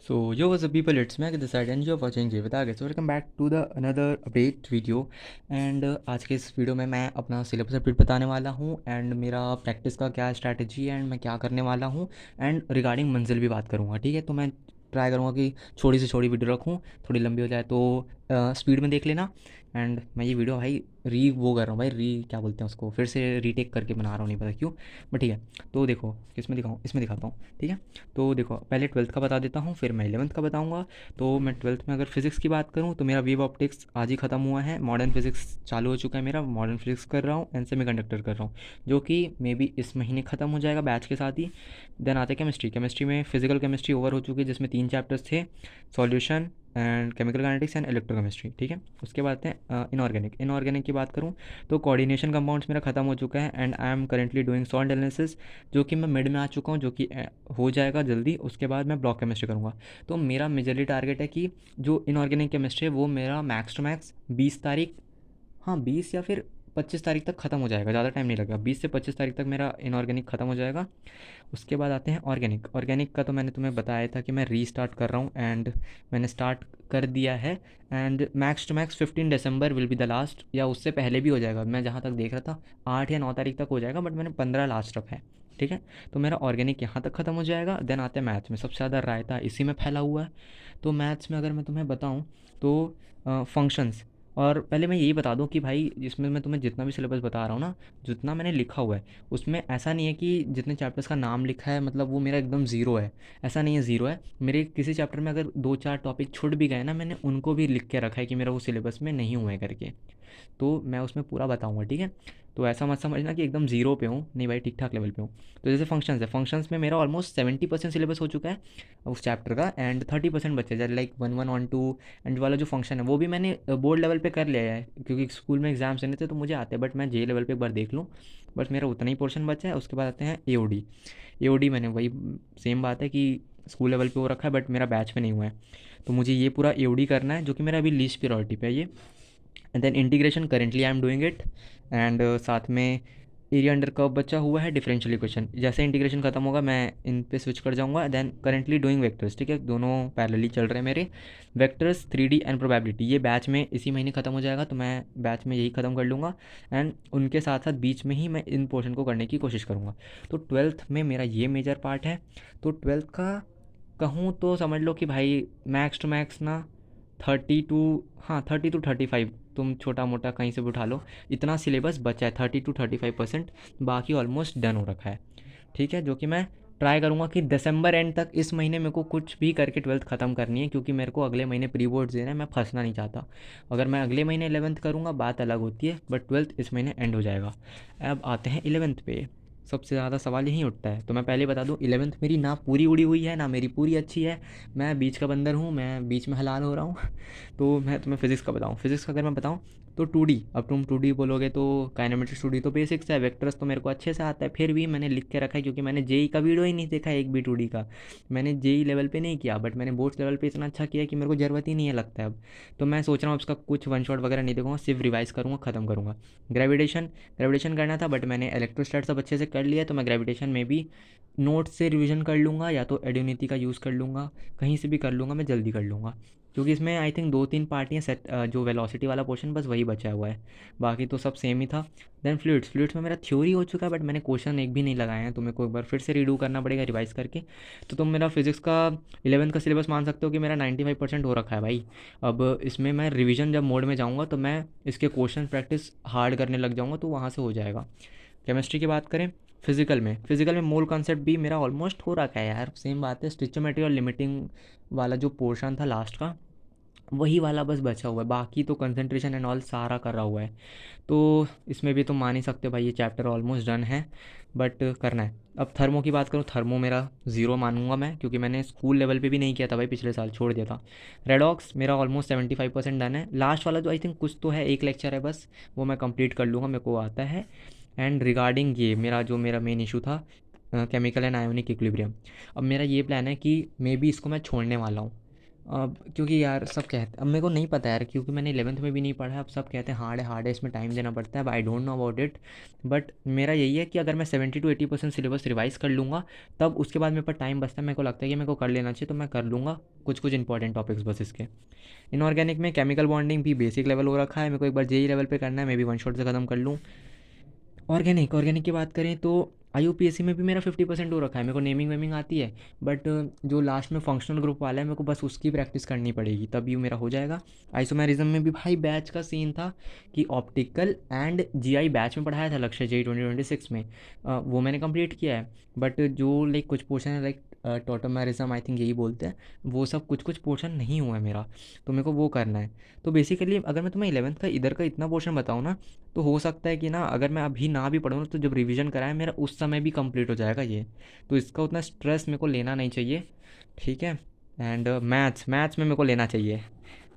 So, yo, what's up, people? It's Meg this side, and you're watching Jay with Aage. So, welcome back to the another update video. And आज के इस video में मैं अपना syllabus update बताने वाला हूँ एंड मेरा प्रैक्टिस का क्या स्ट्रैटेजी है एंड मैं क्या करने वाला हूँ एंड रिगार्डिंग मंजिल भी बात करूँगा। ठीक है, तो मैं ट्राई करूँगा कि छोटी से छोटी वीडियो रखूँ, थोड़ी लंबी हो जाए तो स्पीड में देख लेना। एंड मैं ये वीडियो भाई वो कर रहा हूँ भाई, क्या बोलते हैं उसको, फिर से रीटेक करके बना रहा हूँ, नहीं पता क्यों, बट ठीक है। तो देखो किस में दिखाऊँ, इसमें दिखाता हूँ। ठीक है, तो देखो पहले ट्वेल्थ का बता देता हूँ, फिर मैं इलेवंथ का बताऊँगा। तो मैं ट्वेल्थ में अगर फिज़िक्स की बात करूँ तो मेरा वेव ऑप्टिक्स आज ही ख़त्म हुआ है, मॉडर्न फिज़िक्स चालू हो चुका है मेरा, मॉडर्न फिज़िक्स कर रहा हूँ एंड सेमीकंडक्टर कर रहा हूँ, जो कि मे बी इस महीने ख़त्म हो जाएगा बैच के साथ ही। देन आते केमिस्ट्री में फिजिकल केमिस्ट्री ओवर हो चुकी है, जिसमें 3 चैप्टर्स थे, solution and chemical kinetics and electrochemistry. ठीक है, उसके बाद आते हैं इनऑर्गेनिक की बात करूँ तो कोऑर्डिनेशन कंपाउंड्स मेरा खत्म हो चुका है and I am currently doing salt analysis, जो कि मैं मिड में आ चुका हूँ, जो कि हो जाएगा जल्दी। उसके बाद मैं ब्लॉक केमिस्ट्री करूँगा। तो मेरा मेजरली टारगेट है कि जो इनऑर्गेनिक केमिस्ट्री है वो मेरा मैक्स टू मैक्स 20 तारीख, हाँ 20 या फिर 25 तारीख तक ख़त्म हो जाएगा, ज़्यादा टाइम नहीं लगेगा, 20 से 25 तारीख तक मेरा इनऑर्गेनिक ख़त्म हो जाएगा। उसके बाद आते हैं ऑर्गेनिक का तो मैंने तुम्हें बताया था कि मैं रीस्टार्ट कर रहा हूँ एंड मैंने स्टार्ट कर दिया है and max to max 15 December will be the last, या उससे पहले भी हो जाएगा, मैं जहाँ तक देख रहा था 8 या 9 तारीख तक हो जाएगा, बट मैंने 15 लास्ट रखा है। ठीक है, तो मेरा ऑर्गेनिक यहाँ तक ख़त्म हो जाएगा। देन आते हैं मैथ्स में, सबसे ज़्यादा रायता इसी में फैला हुआ है। तो मैथ्स में अगर मैं तुम्हें बताऊँ तो फंक्शंस, और पहले मैं यही बता दूं कि भाई इसमें मैं तुम्हें जितना भी सिलेबस बता रहा हूँ ना, जितना मैंने लिखा हुआ है उसमें ऐसा नहीं है कि जितने चैप्टर्स का नाम लिखा है मतलब वो मेरा एकदम ज़ीरो है, ऐसा नहीं है, ज़ीरो है। मेरे किसी चैप्टर में अगर 2-4 टॉपिक छूट भी गए ना, मैंने उनको भी लिख के रखा है कि मेरा वो सिलेबस में नहीं हुआ है करके, तो मैं उसमें पूरा बताऊँगा। ठीक है, तो ऐसा मत समझना कि एकदम ज़ीरो पे हूँ, नहीं भाई, ठीक ठाक लेवल पे हूँ। तो जैसे फंक्शंस है, फंक्शंस में मेरा ऑलमोस्ट 70% सिलेबस हो चुका है उस चैप्टर का एंड 30% बचे, जैसे लाइक 1 1 1 2 एंड वाला जो फंक्शन है वो भी मैंने बोर्ड लेवल पे कर लिया है, क्योंकि स्कूल में एग्जाम्स देने थे तो मुझे आते हैं, बट मैं जे लेवल पे एक बार देख लूँ, बस मेरा उतना ही पोर्शन बचा है। उसके बाद आते हैं एओडी मैंने वही सेम बात है कि स्कूल लेवल पे हो रखा है, बट मेरा बैच में नहीं हुआ है, तो मुझे ये पूरा एओडी करना है, जो कि मेरा अभी लीस्ट प्रायोरिटी पे है ये। And then integration currently I am doing it and साथ में एरिया अंडर कर्व बचा हुआ है, डिफरेंशियल इक्वेशन, जैसे इंटीग्रेशन खत्म होगा मैं इन पे स्विच कर जाऊंगा। देन करेंटली डूइंग वेक्टर्स, ठीक है, दोनों पैरेलली चल रहे हैं मेरे। वेक्टर्स 3D एंड प्रोबेबिलिटी, ये बैच में इसी महीने ख़त्म हो जाएगा, तो मैं बैच में यही ख़त्म कर लूँगा एंड उनके साथ साथ बीच में ही मैं इन पोर्शन को करने की कोशिश करूँगा। तो ट्वेल्थ में मेरा ये मेजर पार्ट है। तो ट्वेल्थ का कहूँ तो समझ लो कि भाई मैक्स टू मैक्स ना 32, हाँ 30 to 35, तुम छोटा मोटा कहीं से भी उठा लो, इतना सिलेबस बचा है, 30 to 35%, बाकी ऑलमोस्ट डन हो रखा है। ठीक है, जो कि मैं ट्राई करूँगा कि दिसंबर एंड तक, इस महीने मेरे को कुछ भी करके ट्वेल्थ ख़त्म करनी है, क्योंकि मेरे को अगले महीने प्री बोर्ड्स देना है, मैं फंसना नहीं चाहता। अगर मैं अगले महीने 11th करूँगा बात अलग होती है, बट ट्वेल्थ इस महीने एंड हो जाएगा। अब आते हैं 11th पे, सबसे ज़्यादा सवाल यहीं उठता है। तो मैं पहले बता दूँ, 11th मेरी ना पूरी उड़ी हुई है ना मेरी पूरी अच्छी है, मैं बीच का बंदर हूँ, मैं बीच में हलाल हो रहा हूँ। तो मैं तुम्हें फिज़िक्स का बताऊँ, फिज़िक्स का अगर मैं बताऊँ तो 2D, अब तुम 2D बोलोगे तो काइनेमेटिक्स 2D तो बेसिक्स है, वेक्टर्स तो मेरे को अच्छे से आता है, फिर भी मैंने लिख के रखा है क्योंकि मैंने जेई का वीडियो ही नहीं देखा एक भी 2D का। मैंने जेई लेवल पे नहीं किया, बट मैंने बोर्ड्स लेवल पे इतना अच्छा किया कि मेरे को ज़रूरत ही नहीं है लगता है अब। तो मैं सोच रहा हूँ उसका कुछ वन शॉट वगैरह नहीं देखूँगा, सिर्फ रिवाइज करूँगा, ख़त्म करूँगा। ग्रेविटेशन, ग्रेविटेशन करना था बट मैंने इलेक्ट्रोस्टैट सब अच्छे से कर लिया, तो मैं ग्रेविटेशन में भी नोट से रिवीजन कर लूँगा, या तो एड्यूनिटी का यूज़ कर लूँगा, कहीं से भी कर लूँगा, मैं जल्दी कर लूँगा, क्योंकि इसमें आई थिंक 2-3 पार्टियाँ सेट, जो वेलोसिटी वाला पोर्शन बस वही बचा हुआ है, बाकी तो सब सेम ही था। देन फ्लूइड्स में मेरा थ्योरी हो चुका है, बट मैंने क्वेश्चन एक भी नहीं लगाए हैं, तो मेरे को एक बार फिर से रीडू करना पड़ेगा रिवाइज करके। तो तुम मेरा फिजिक्स का 11th का सिलेबस मान सकते हो कि मेरा 95% हो रखा है भाई। अब इसमें मैं रिवीजन जब मोड में जाऊँगा तो मैं इसके क्वेश्चन प्रैक्टिस हार्ड करने लग जाऊँगा, तो वहाँ से हो जाएगा। केमिस्ट्री की बात करें, फिजिकल में मोल कॉन्सेप्ट भी मेरा ऑलमोस्ट हो रखा है यार, सेम बात है, स्टिचोमेट्री और लिमिटिंग वाला जो पोर्शन था लास्ट का, वही वाला बस बचा हुआ है, बाकी तो कंसंट्रेशन एंड ऑल सारा करा हुआ है। तो इसमें भी तुम मान ही सकते हो भाई, ये चैप्टर ऑलमोस्ट डन है, बट करना है। अब थर्मो की बात करूँ, थर्मो मेरा ज़ीरो मानूंगा मैं, क्योंकि मैंने स्कूल लेवल पे भी नहीं किया था भाई, पिछले साल छोड़ दिया था। रेडॉक्स मेरा ऑलमोस्ट 75% डन है, लास्ट वाला जो आई थिंक कुछ तो है, एक लेक्चर है बस, वो मैं कंप्लीट कर लूँगा, मेरे को आता है। एंड रिगार्डिंग ये मेरा मेन इशू था, केमिकल एंड आयोनिक इक्विलिब्रियम, अब मेरा ये प्लान है कि मे बी इसको मैं छोड़ने वाला हूँ। अब क्योंकि यार सब कहते, अब मेरे को नहीं पता यार, क्योंकि मैंने 11th में भी नहीं पढ़ा है। अब सब कहते हैं हार्ड है, इसमें टाइम देना पड़ता है। I don't know about it, but मेरा यही है कि अगर मैं 70 to 80% सिलेबस रिवाइज़ कर लूँगा, तब उसके बाद मेरे पास टाइम बचता है, मेरे को लगता है कि मेरे को कर लेना चाहिए, तो मैं कर लूँगा कुछ कुछ इंपॉर्टेंट टॉपिक्स बस इसके। इनऑर्गेनिक में केमिकल बॉन्डिंग भी बेसिक लेवल हो रखा है, मेरे को एक बार जेई लेवल पे करना है, मैं भी वन शॉट से ख़त्म कर लूँ। ऑर्गेनिक की बात करें तो आईयूपीएससी में भी मेरा 50% हो रखा है, मेरे को नेमिंग वेमिंग आती है। बट जो लास्ट में फंक्शनल ग्रुप वाला है, मेरे को बस उसकी प्रैक्टिस करनी पड़ेगी, तभी मेरा हो जाएगा। आइसोमेरिज्म में भी भाई बैच का सीन था कि ऑप्टिकल एंड जीआई बैच में पढ़ाया था लक्ष्य जेई 2026 में। वो मैंने कंप्लीट किया है। बट जो लाइक कुछ पोर्शन है, लाइक टोटोमेरिज्म आई थिंक यही बोलते हैं, वो सब कुछ कुछ पोर्शन नहीं हुआ है मेरा, तो मेरे को वो करना है। तो बेसिकली अगर मैं तुम्हें 11th का इधर का इतना पोर्शन बताऊँ ना, तो हो सकता है कि ना अगर मैं अभी ना भी पढूँ ना, तो जब रिवीजन कराएं मेरा उस समय भी कंप्लीट हो जाएगा ये। तो इसका उतना स्ट्रेस मेरे को लेना नहीं चाहिए, ठीक है। एंड मैथ्स मैथ्स में मेरे को लेना चाहिए,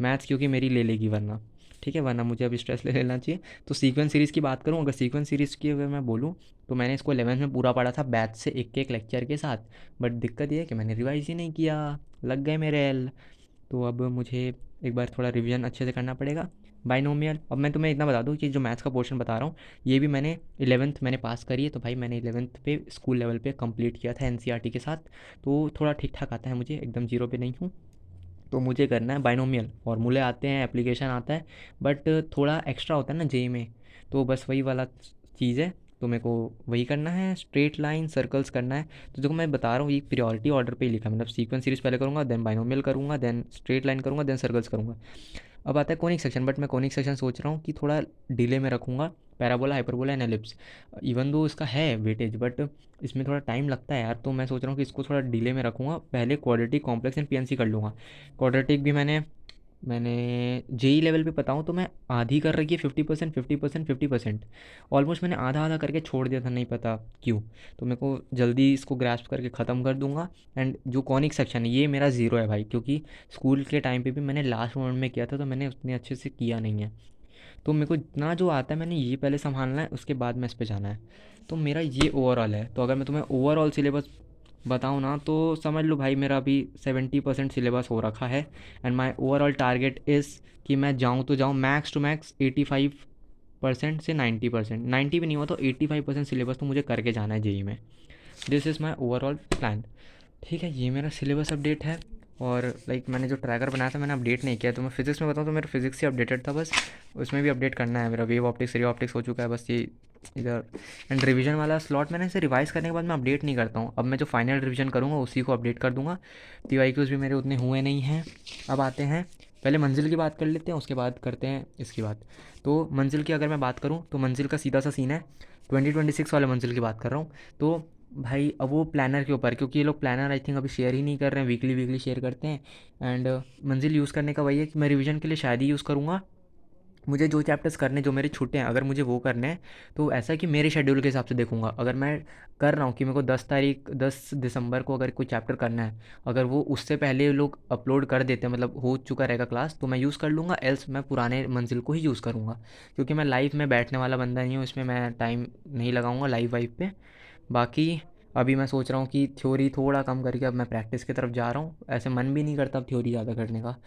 मैथ्स क्योंकि मेरी ले लेगी वरना, ठीक है, वरना मुझे अभी स्ट्रेस ले लेना चाहिए। तो सीक्वेंस सीरीज़ की बात करूँ, अगर सीक्वेंस सीरीज़ की अगर मैं बोलूँ, तो मैंने इसको 11th में पूरा पढ़ा था बैच से एक एक लेक्चर के साथ। बट दिक्कत ये है कि मैंने रिवाइज ही नहीं किया, लग गए मेरे एल। तो अब मुझे एक बार थोड़ा रिवीजन अच्छे से करना पड़ेगा। बाइनोमियल, अब मैं तुम्हें इतना बता दूँ कि जो मैथ्स का पोर्शन बता रहा हूँ, ये भी मैंने 11th मैंने पास करी है, तो भाई मैंने 11th पे स्कूल लेवल पे कंप्लीट किया था एनसीईआरटी के साथ। तो थोड़ा ठीक ठाक आता है मुझे, एकदम जीरो पे नहीं हूँ। तो मुझे करना है बाइनोमियल, फॉर्मूले आते हैं, एप्लीकेशन आता है, बट थोड़ा एक्स्ट्रा होता है ना जेई में, तो बस वही वाला चीज़ है। तो मेरे को वही करना है, स्ट्रेट लाइन सर्कल्स करना है। तो देखो मैं बता रहा हूँ, ये प्रायोरिटी ऑर्डर पे ही लिखा है, मतलब सीक्वेंस सीरीज पहले करूँगा, देन बाइनोमियल करूँगा, देन स्ट्रेट लाइन करूँगा, देन सर्कल्स करूँगा। अब आता है कोनिक सेक्शन, बट मैं कोनिक सेक्शन सोच रहा हूँ कि थोड़ा डिले में रखूँगा, parabola hyperbola and ellipse. Even though इसका है वेटेज, बट इसमें थोड़ा टाइम लगता है यार, तो मैं सोच रहा हूँ कि इसको थोड़ा डिले में रखूँगा, पहले क्वाड्रेटिक कॉम्प्लेक्स एंड पीएनसी कर लूँगा। क्वाड्रेटिक भी मैंने मैंने जेई लेवल पे बताऊँ तो मैं आधी कर रखी है, 50% 50% 50%। ऑलमोस्ट मैंने आधा आधा करके छोड़ दिया था, नहीं पता क्यों। तो मेरे को जल्दी इसको ग्रास्प करके ख़त्म कर दूंगा। एंड जो कॉनिक सेक्शन है ये मेरा ज़ीरो है भाई, क्योंकि स्कूल के टाइम पे भी मैंने लास्ट मोमेंट में किया था, तो मैंने उतने अच्छे से किया नहीं है। तो मेरे को इतना जो आता है मैंने ये पहले संभालना है, उसके बाद मैं इस पे जाना है। तो मेरा ये ओवरऑल है। तो अगर मैं तुम्हें ओवरऑल सिलेबस बताऊँ ना, तो समझ लो भाई मेरा अभी 70% सिलेबस हो रखा है। And my overall target is कि मैं जाऊँ तो जाऊँ मैक्स टू मैक्स 85% से 90%, 90 भी नहीं हुआ तो 85% सिलेबस तो मुझे करके जाना है जेई में। This is my overall plan, ठीक है। ये मेरा सिलेबस अपडेट है। और लाइक मैंने जो ट्रैकर बनाया था मैंने अपडेट नहीं किया। तो मैं फिज़िक्स में बताऊँ तो मेरा फिज़िक्स ही अपडेटेड था बस, उसमें भी अपडेट करना है। मेरा वेव ऑप्टिक्स रे ऑप्टिक्स हो चुका है बस ये इधर। एंड रिवीजन वाला स्लॉट मैंने इसे रिवाइज़ करने के बाद मैं अपडेट नहीं करता हूँ। अब मैं जो फाइनल रिवीजन करूँगा उसी को अपडेट कर दूँगा। पीवाईक्यूज़ भी मेरे उतने हुए नहीं हैं। अब आते हैं, पहले मंजिल की बात कर लेते हैं, उसके बाद करते हैं इसकी बात। तो मंजिल की अगर मैं बात करूँ तो मंजिल का सीधा सा सीन है, 2026 वाले मंजिल की बात कर रहा हूँ। तो भाई अब वो प्लानर के ऊपर, क्योंकि ये लोग प्लानर आई थिंक अभी शेयर ही नहीं कर रहे हैं, वीकली वीकली शेयर करते हैं। एंड मंजिल यूज़ करने का वही है कि मैं रिवीजन के लिए शायद ही यूज़ करूँगा। मुझे जो चैप्टर्स करने, जो मेरे छूटे हैं, अगर मुझे वो करने हैं, तो ऐसा है कि मेरे शेड्यूल के हिसाब से देखूंगा। अगर मैं कर रहा हूँ कि मेरे को 10 दिसंबर को अगर कोई चैप्टर करना है, अगर वो उससे पहले लोग अपलोड कर देते हैं, मतलब हो चुका रहेगा क्लास, तो मैं यूज़ कर लूँगा, एल्स मैं पुराने मंजिल को ही यूज़ करूँगा। क्योंकि मैं लाइव में बैठने वाला बंदा नहीं हूँ, इसमें मैं टाइम नहीं लगाऊँगा लाइव वाइव पे। बाकी अभी मैं सोच रहा हूँ कि थ्योरी थोड़ा कम करके अब मैं प्रैक्टिस की तरफ जा रहा हूँ, ऐसे मन भी नहीं करता अब थ्योरी ज़्यादा करने का।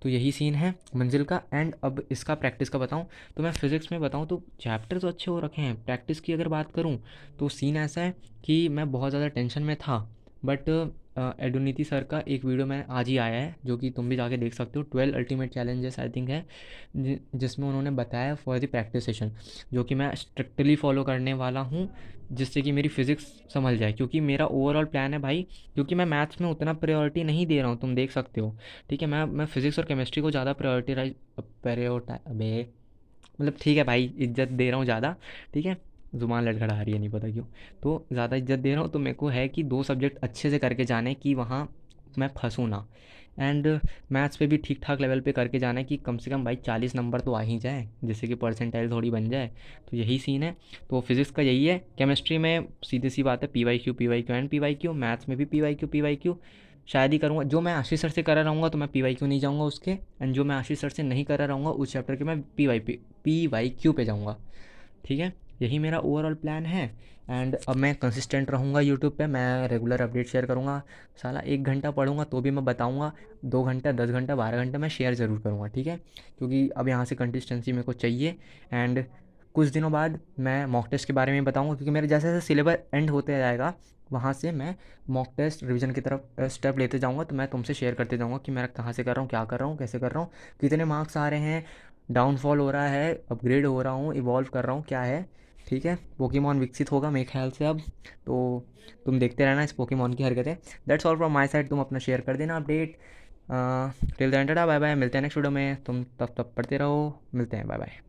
तो यही सीन है मंजिल का। एंड अब इसका प्रैक्टिस का बताऊँ, तो मैं फिज़िक्स में बताऊँ तो चैप्टर तो अच्छे हो रखे हैं। प्रैक्टिस की अगर बात करूँ तो सीन ऐसा है कि मैं बहुत ज़्यादा टेंशन में था, बट एडुनीति सर का एक वीडियो में आज ही आया है, जो कि तुम भी जाके देख सकते हो, 12 अल्टीमेट चैलेंजेस आई थिंक है, जिसमें उन्होंने बताया फॉर द प्रैक्टिस सेशन, जो कि मैं स्ट्रिक्टली फॉलो करने वाला हूँ, जिससे कि मेरी फ़िज़िक्स संभल जाए। क्योंकि मेरा ओवरऑल प्लान है भाई, क्योंकि मैं मैथ्स में उतना प्रायोरिटी नहीं दे रहा हूँ, तुम देख सकते हो, ठीक है। मैं फिज़िक्स और केमिस्ट्री को ज़्यादा प्रायोरिटाइज मतलब ठीक है भाई, इज्जत दे रहा हूँ ज़्यादा, ठीक है। ज़ुबान लड़खड़ा रही है, नहीं पता क्यों। तो ज़्यादा इज्जत दे रहा हूँ, तो मेरे को है कि दो सब्जेक्ट अच्छे से करके जाने कि वहाँ मैं फंसूँ ना। एंड मैथ्स पे भी ठीक ठाक लेवल पे करके जाना है कि कम से कम भाई 40 नंबर तो आ ही जाए, जिससे कि परसेंटाइल थोड़ी बन जाए। तो यही सीन है। तो फिज़िक्स का यही है। केमिस्ट्री में सीधी सी बात है, P Y Q and P Y Q. Maths में भी पी वाई क्यू शायद ही करूँगा। जो मैं आशीष सर से करा रहूँगा तो मैं पी वाई क्यू नहीं जाऊँगा उसके, एंड जो मैं आशीष सर से नहीं करा रहूँगा उस चैप्टर के मैं पी वाई क्यू पे जाऊँगा, ठीक है। यही मेरा ओवरऑल प्लान है। एंड अब मैं कंसिस्टेंट रहूँगा यूट्यूब पे, मैं रेगुलर अपडेट शेयर करूँगा। साला 1 घंटा पढ़ूँगा तो भी मैं बताऊँगा, 2 घंटा, 10 घंटा, 12 घंटा मैं शेयर ज़रूर करूँगा, ठीक है? क्योंकि अब यहाँ से कंसिस्टेंसी मेरे को चाहिए। एंड कुछ दिनों बाद मैं मॉक टेस्ट के बारे में बताऊँगा, क्योंकि मेरे जैसे जैसे सिलेबस एंड होते जाएगा, वहाँ से मैं मॉक टेस्ट रिवीजन की तरफ स्टेप लेते जाऊँगा। तो मैं तुमसे शेयर करते जाऊँगा कि मैं कहाँ से कर रहा हूँ, क्या कर रहा हूँ, कैसे कर रहा हूँ, कितने मार्क्स आ रहे हैं, डाउनफॉल हो रहा है, अपग्रेड हो रहा हूँ, इवॉल्व कर रहा हूँ, क्या है, ठीक है? पोकेमॉन विकसित होगा मेरे ख्याल से अब। तो तुम देखते रहना इस पोकेमॉन की हरकतें। That's all from my side. तुम अपना शेयर कर देना update. Till the end, tata bye bye. मिलते हैं नेक्स्ट वीडियो में। तुम तब तब पढ़ते रहो। मिलते हैं, बाय बाय।